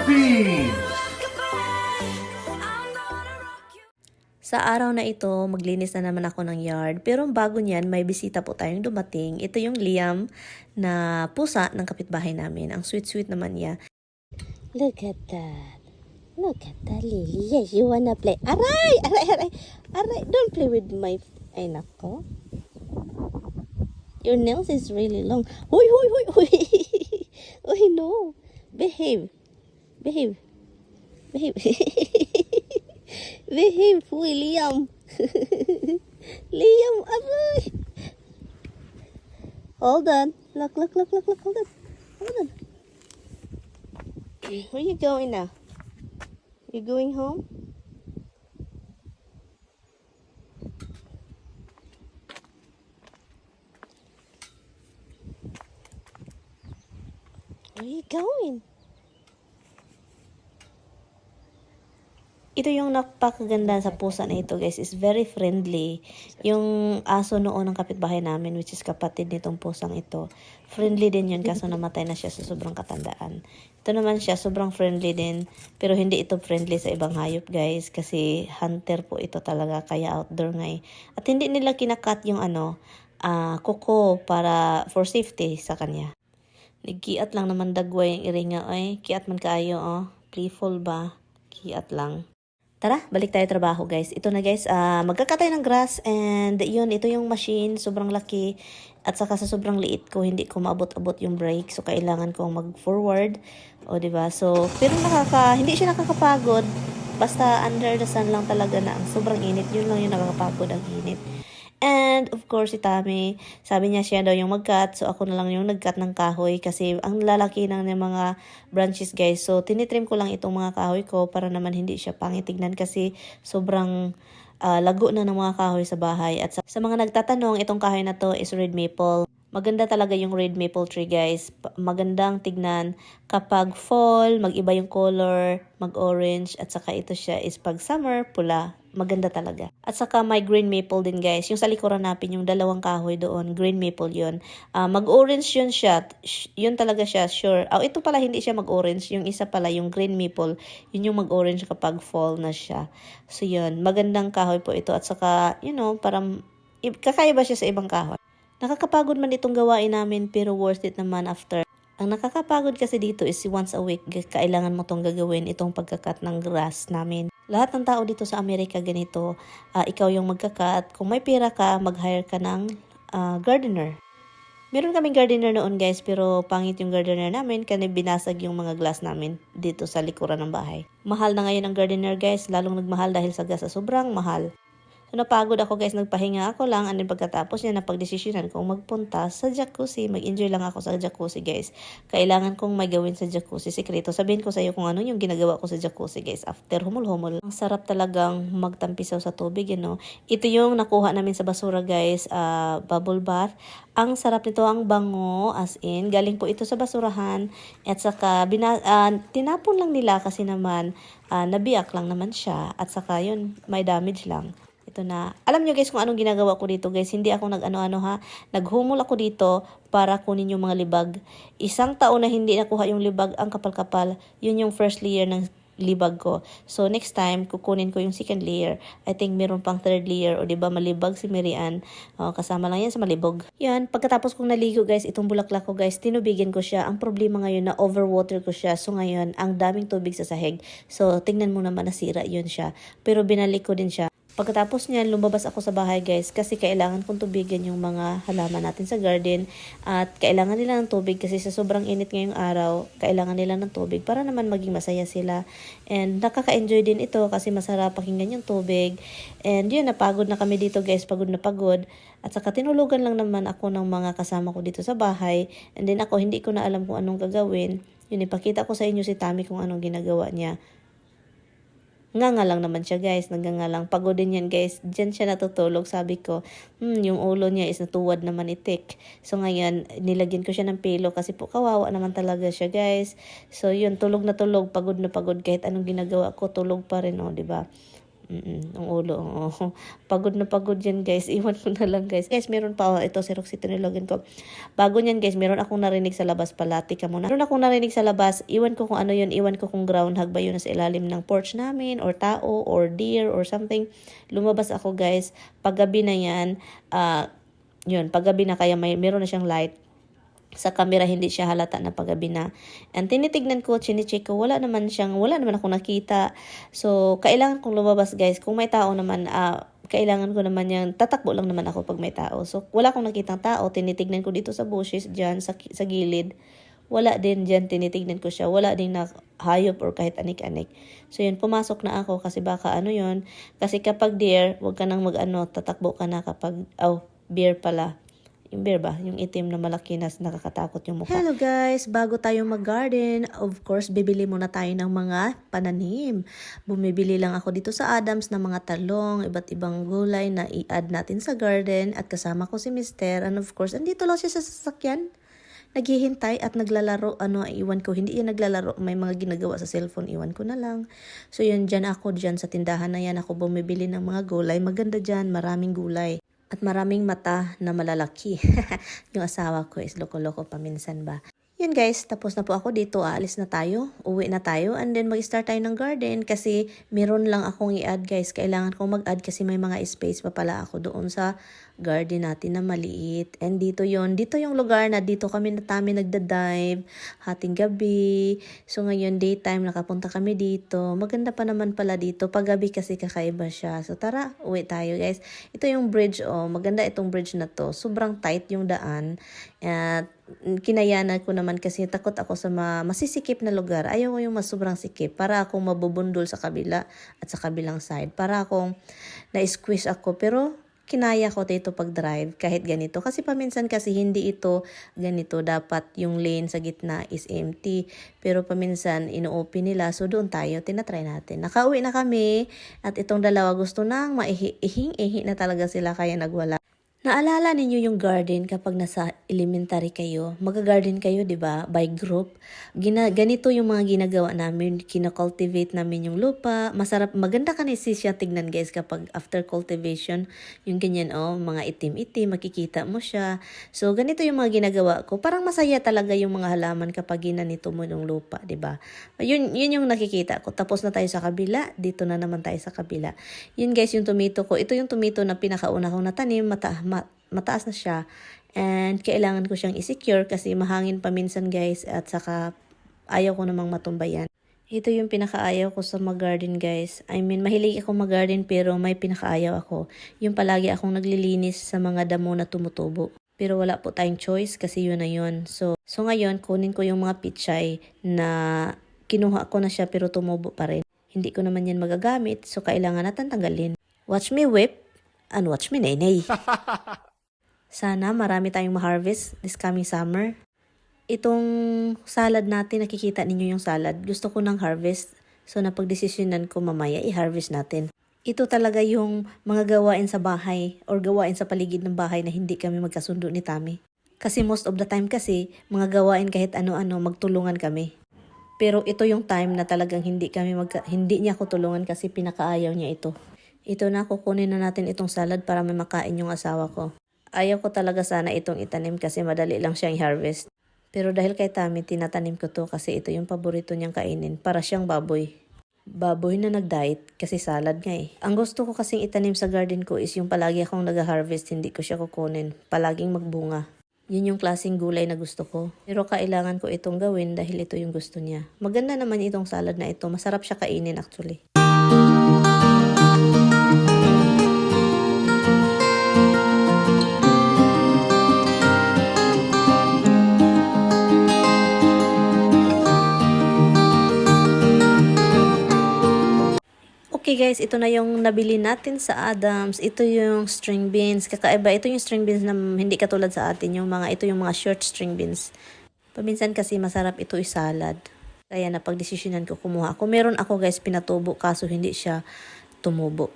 Philippines! Sa araw na ito, maglinis na naman ako ng yard. Pero bago niyan, may bisita po tayong dumating. Ito yung Liam na pusa ng kapitbahay namin. Ang sweet-sweet naman niya. Look at that. Look at that, Lily. Yes, you wanna play. Aray! Aray, aray. Aray, don't play with my... Ay, nako. Your nails is really long. Huy, huy, huy, huy. Huy, no. Behave. Behave. Behave. Behave, William. Liam, aray. Hold on. Look, look, look, look, look. Hold on. Hold on. Where you going now? You going home? Where you going? Ito yung napakaganda sa pusa na ito, guys. Is very friendly. Yung aso noon ng kapitbahay namin, which is kapatid nitong pusang ito. Friendly din yun, kaso namatay na siya sa sobrang katandaan. Ito naman siya, sobrang friendly din. Pero hindi ito friendly sa ibang hayop, guys. Kasi hunter po ito talaga, kaya outdoor nga eh. At hindi nila kinakat yung kuko para for safety sa kanya. Nagkiat lang naman dagway yung iringa. Ay, kiat man kaayo, oh. Playful ba? Kiat lang. Tara, balik tayo trabaho, guys. Ito na, guys, magkakatay ng grass and yun, ito yung machine, sobrang laki at saka sa sobrang liit ko, hindi ko maabot-abot yung brake, so kailangan kong mag-forward, o diba? So, pero hindi siya nakakapagod, basta under the sun lang talaga na ang sobrang init, yun lang yung nakakapagod ang init. And of course, si Tami, sabi niya siya daw yung mag-cut. So ako na lang yung nag-cut ng kahoy kasi ang lalaki ng mga branches, guys. So tinitrim ko lang itong mga kahoy ko para naman hindi siya pangitignan kasi sobrang lago na ng mga kahoy sa bahay. At sa mga nagtatanong, itong kahoy na to is red maple. Maganda talaga yung red maple tree, guys. Magandang tignan kapag fall, mag-iba yung color, mag-orange, at saka ito siya is pag summer, pula. Maganda talaga. At saka may green maple din, guys. Yung sa likuran natin, yung dalawang kahoy doon, green maple yun. Mag-orange yun siya. Yun talaga siya, sure. Ito pala hindi siya mag-orange. Yung isa pala, yung green maple, yun yung mag-orange kapag fall na siya. So yun, magandang kahoy po ito. At saka, parang kakaiba siya sa ibang kahoy. Nakakapagod man itong gawain namin pero worth it naman after. Ang nakakapagod kasi dito is once a week, kailangan mo itong gagawin, itong pagkakat ng grass namin. Lahat ng tao dito sa Amerika ganito, ikaw yung magkakat. Kung may pera ka, mag-hire ka ng gardener. Meron kaming gardener noon, guys, pero pangit yung gardener namin kasi binasag yung mga glass namin dito sa likuran ng bahay. Mahal na ngayon ang gardener, guys, lalong nagmahal dahil sa gas, sobrang mahal. So, napagod ako, guys. Nagpahinga ako lang. And then, pagkatapos niya, napagdesisyonan kong magpunta sa jacuzzi. Mag-enjoy lang ako sa jacuzzi, guys. Kailangan kong may gawin sa jacuzzi. Sikreto. Sabihin ko sa iyo kung ano yung ginagawa ko sa jacuzzi, guys. After humul-humul. Ang sarap talagang magtampisaw sa tubig, Ito yung nakuha namin sa basura, guys. Bubble bath. Ang sarap nito, ang bango. As in, galing po ito sa basurahan. At saka, tinapon lang nila kasi naman, nabiyak lang naman siya. At saka, yun, may damage lang. Ito na. Alam nyo, guys, kung anong ginagawa ko dito, guys. Hindi ako naghumol ako dito para kunin yung mga libag. Isang taon na hindi nakuha yung libag, ang kapal-kapal. Yun yung first layer ng libag ko. So, next time, kukunin ko yung second layer. I think meron pang third layer. O, diba, malibag si Marian. Kasama lang yan sa malibog. Yan, pagkatapos kong naligo, guys, itong bulaklak ko, guys, tinubigin ko siya. Ang problema ngayon na overwater ko siya. So, ngayon, ang daming tubig sa sahig. So, tingnan mo naman, nasira yun siya. Pero binalik ko din siya. Pagkatapos niyan, lumabas ako sa bahay, guys, kasi kailangan kong tubigan yung mga halaman natin sa garden at kailangan nila ng tubig kasi sa sobrang init ngayong araw, kailangan nila ng tubig para naman maging masaya sila. And nakaka-enjoy din ito kasi masarap pakinggan yung tubig. And yun, napagod na kami dito, guys, pagod na pagod. At saka tinulugan lang naman ako ng mga kasama ko dito sa bahay. And then ako, hindi ko na alam kung anong gagawin. Yun, ipakita ko sa inyo si Tami kung anong ginagawa niya. Nga lang naman siya, guys. Lang. Pagod din yan, guys. Diyan siya natutulog. Sabi ko, yung ulo niya is natuwad naman itik. So, ngayon, nilagyan ko siya ng pilo kasi po kawawa naman talaga siya, guys. So, yun, tulog na tulog. Pagod na pagod. Kahit anong ginagawa ko, tulog pa rin, diba? Ang ulo. Oo. Pagod na pagod yan, guys. Iwan ko na lang, guys. Guys, meron pa. Oh, ito, si Roxy, tinilogin ko. Bago niyan, guys, meron akong narinig sa labas pala. Tika muna. Meron akong narinig sa labas. Iwan ko kung ano yun. Iwan ko kung groundhog ba yun sa ilalim ng porch namin, or tao, or deer, or something. Lumabas ako, guys. Paggabi na yan, yun, paggabi na, kaya meron na siyang light. Sa camera hindi siya halata na paggabi na. And tinitignan ko, chine-check ko, wala naman akong nakita. So, kailangan kong lumabas, guys. Kung may tao naman, kailangan ko naman yung, tatakbo lang naman ako pag may tao. So, wala akong nakitang tao. Tinitignan ko dito sa bushes, dyan, sa gilid. Wala din dyan, tinitignan ko siya. Wala din na hayop or kahit anik-anik. So, yun, pumasok na ako kasi baka yun. Kasi kapag deer, wag ka nang tatakbo ka na kapag, bear pala. Yung bear ba? Yung itim na malaki na nakakatakot yung mukha. Hello guys! Bago tayo mag-garden, of course, bibili muna tayo ng mga pananim. Bumibili lang ako dito sa Adams ng mga talong, iba't ibang gulay na i-add natin sa garden. At kasama ko si Mister. And of course, andito lang siya sa sasakyan. Naghihintay at naglalaro. Iwan ko. Hindi yan naglalaro. May mga ginagawa sa cellphone. Iwan ko na lang. So yun, dyan sa tindahan na yan. Ako bumibili ng mga gulay. Maganda dyan. Maraming gulay. At maraming mata na malalaki. Yung asawa ko is loko-loko paminsan ba. Yan guys, tapos na po ako dito. Aalis na tayo. Uwi na tayo. And then mag-start tayo ng garden kasi meron lang akong i-add guys. Kailangan kong mag-add kasi may mga space pa pala ako doon sa garden natin na maliit. And dito yung lugar na dito kami nagda-dive. Hating gabi. So ngayon daytime nakapunta kami dito. Maganda pa naman pala dito. Pag gabi kasi kakaiba siya. So tara, uwi tayo guys. Ito yung bridge. Maganda itong bridge na to. Sobrang tight yung daan. At kinayanan ko naman kasi takot ako sa masisikip na lugar. Ayaw ko yung sobrang sikip. Para akong mabubundol sa kabila at sa kabilang side. Para akong na-squeeze ako. Pero kinaya ko dito pag-drive kahit ganito. Kasi paminsan kasi hindi ito ganito. Dapat yung lane sa gitna is empty. Pero paminsan ino-open nila. So doon tayo. Tinatry natin. Nakauwi na kami. At itong dalawa gusto nang ihi na talaga sila kaya nagwala. Naalala ninyo yung garden kapag nasa elementary kayo? Mag-garden kayo, di ba? By group. Ganito yung mga ginagawa namin. Kina-cultivate namin yung lupa. Masarap, maganda kasi siya tignan guys kapag after cultivation. Yung ganyan, mga itim-itim, makikita mo siya. So, ganito yung mga ginagawa ko. Parang masaya talaga yung mga halaman kapag ginanito mo yung lupa, di ba? Yun yung nakikita ko. Tapos na tayo sa kabila. Dito na naman tayo sa kabila. Yun guys, yung tomato ko. Ito yung tomato na pinakauna kong natanim. Mataas na siya and kailangan ko siyang i-secure kasi mahangin paminsan guys at saka ayaw ko namang matumbayan. Ito yung pinakaayaw ko sa mag-garden guys. I mean, mahilig ako mag-garden pero may pinakaayaw ako. Yung palagi akong naglilinis sa mga damo na tumutubo. Pero wala po tayong choice kasi yun na yun. So ngayon, kunin ko yung mga pichay na kinuha ko na siya pero tumubo pa rin. Hindi ko naman yan magagamit so kailangan natin tanggalin. Watch me whip and watch me nay-nay. Sana marami tayong ma-harvest this coming summer. Itong salad natin, nakikita ninyo yung salad. Gusto ko ng harvest. So napag-desisyonan ko mamaya i-harvest natin. Ito talaga yung mga gawain sa bahay or gawain sa paligid ng bahay na hindi kami magkasundo ni Tami. Kasi most of the time kasi, mga gawain kahit ano-ano, magtulungan kami. Pero ito yung time na talagang hindi niya ako tulungan kasi pinakaayaw niya ito. Ito na, kukunin na natin itong salad para may makain yung asawa ko. Ayaw ko talaga sana itong itanim kasi madali lang siyang i-harvest. Pero dahil kay Tami, tinatanim ko to kasi ito yung paborito niyang kainin. Para siyang baboy. Baboy na nag-diet kasi salad nga eh. Ang gusto ko kasing itanim sa garden ko is yung palagi akong nag-harvest, hindi ko siya kukunin. Palaging magbunga. Yun yung klaseng gulay na gusto ko. Pero kailangan ko itong gawin dahil ito yung gusto niya. Maganda naman itong salad na ito. Masarap siya kainin actually. Okay guys, ito na yung nabili natin sa Adams. Ito yung string beans. Kakaiba, ito yung string beans na hindi katulad sa atin. Ito yung mga short string beans. Paminsan kasi masarap ito i-salad. Kaya napagdesisyonan ko kumuha. Kung meron ako guys pinatubo kaso hindi siya tumubo.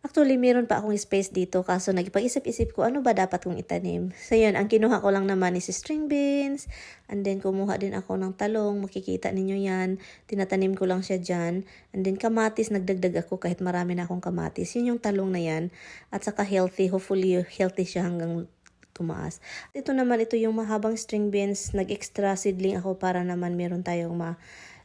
Actually, meron pa akong space dito kaso nagpag-isip-isip ko ano ba dapat kong itanim. So yun, ang kinuha ko lang naman is string beans. And then kumuha din ako ng talong. Makikita ninyo yan. Tinatanim ko lang siya dyan. And then kamatis, nagdagdag ako kahit marami na akong kamatis. Yun yung talong na yan. At saka healthy. Hopefully healthy siya hanggang tumaas. Ito naman, ito yung mahabang string beans. Nag-extra seedling ako para naman meron tayong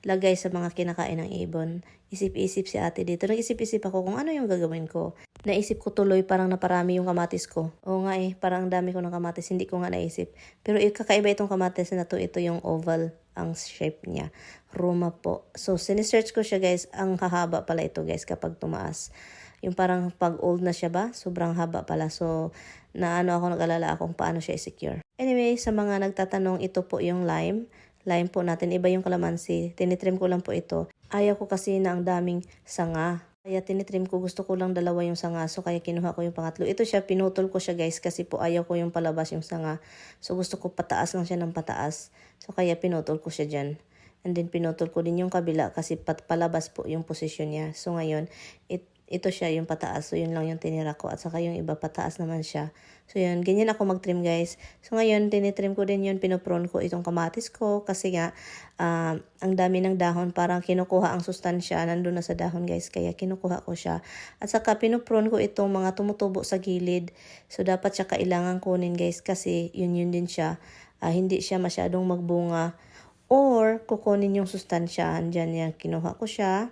lagay sa mga kinakain ng ibon. Isip-isip si ate dito. Nag-isip-isip ako kung ano yung gagawin ko. Naisip ko tuloy parang naparami yung kamatis ko. Oo nga parang ang dami ko ng kamatis. Hindi ko nga naisip. Pero kakaiba itong kamatis na to. Ito yung oval ang shape niya. Roma po. So, sinesearch ko siya guys. Ang hahaba pala ito guys kapag tumaas. Yung parang pag old na siya ba? Sobrang haba pala. So, ako nag-alala akong paano siya i-secure. Anyway, sa mga nagtatanong, ito po yung lime. Lime po natin. Iba yung kalamansi. Tinitrim ko lang po ito. Ayaw ko kasi na ang daming sanga. Kaya tinitrim ko. Gusto ko lang dalawa yung sanga. So kaya kinuha ko yung pangatlo. Ito siya. Pinutol ko siya guys. Kasi po ayaw ko yung palabas yung sanga. So gusto ko pataas lang siya ng pataas. So kaya pinutol ko siya dyan. And then pinutol ko din yung kabila. Kasi palabas po yung posisyon niya. So ngayon, ito siya yung pataas. So yun lang yung tinira ko. At saka yung iba pataas naman siya. So yun, ganyan ako mag-trim guys. So ngayon, tinitrim ko din yun. Pinoprone ko itong kamatis ko. Kasi nga, ang dami ng dahon. Parang kinukuha ang sustansya. Nandun na sa dahon guys. Kaya kinukuha ko siya. At saka pinoprone ko itong mga tumutubo sa gilid. So dapat siya kailangan kunin guys. Kasi yun din siya. Hindi siya masyadong magbunga. Or kukunin yung sustansya. Andyan yan, kinuha ko siya.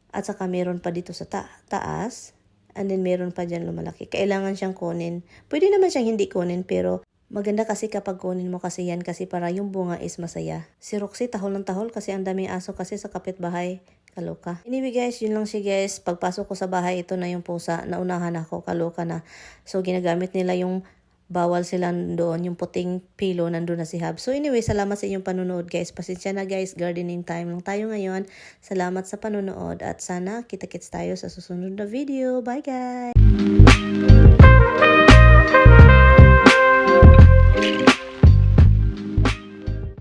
At saka meron pa dito sa taas. And then meron pa dyan lumalaki. Kailangan siyang kunin. Pwede naman siyang hindi kunin pero maganda kasi kapag kunin mo kasi yan kasi para yung bunga is masaya. Si Roxy tahol ng tahol kasi ang daming aso kasi sa kapitbahay. Kaloka. Anyway guys, yun lang siya guys. Pagpasok ko sa bahay, ito na yung pusa. Naunahan ako, kaloka na. So ginagamit nila yung bawal sila doon, yung puting pillow, nandun na si Hab. So anyway, salamat sa inyong panunood guys. Pasensya na guys, gardening time lang tayo ngayon. Salamat sa panunood at sana kita-kits tayo sa susunod na video. Bye guys!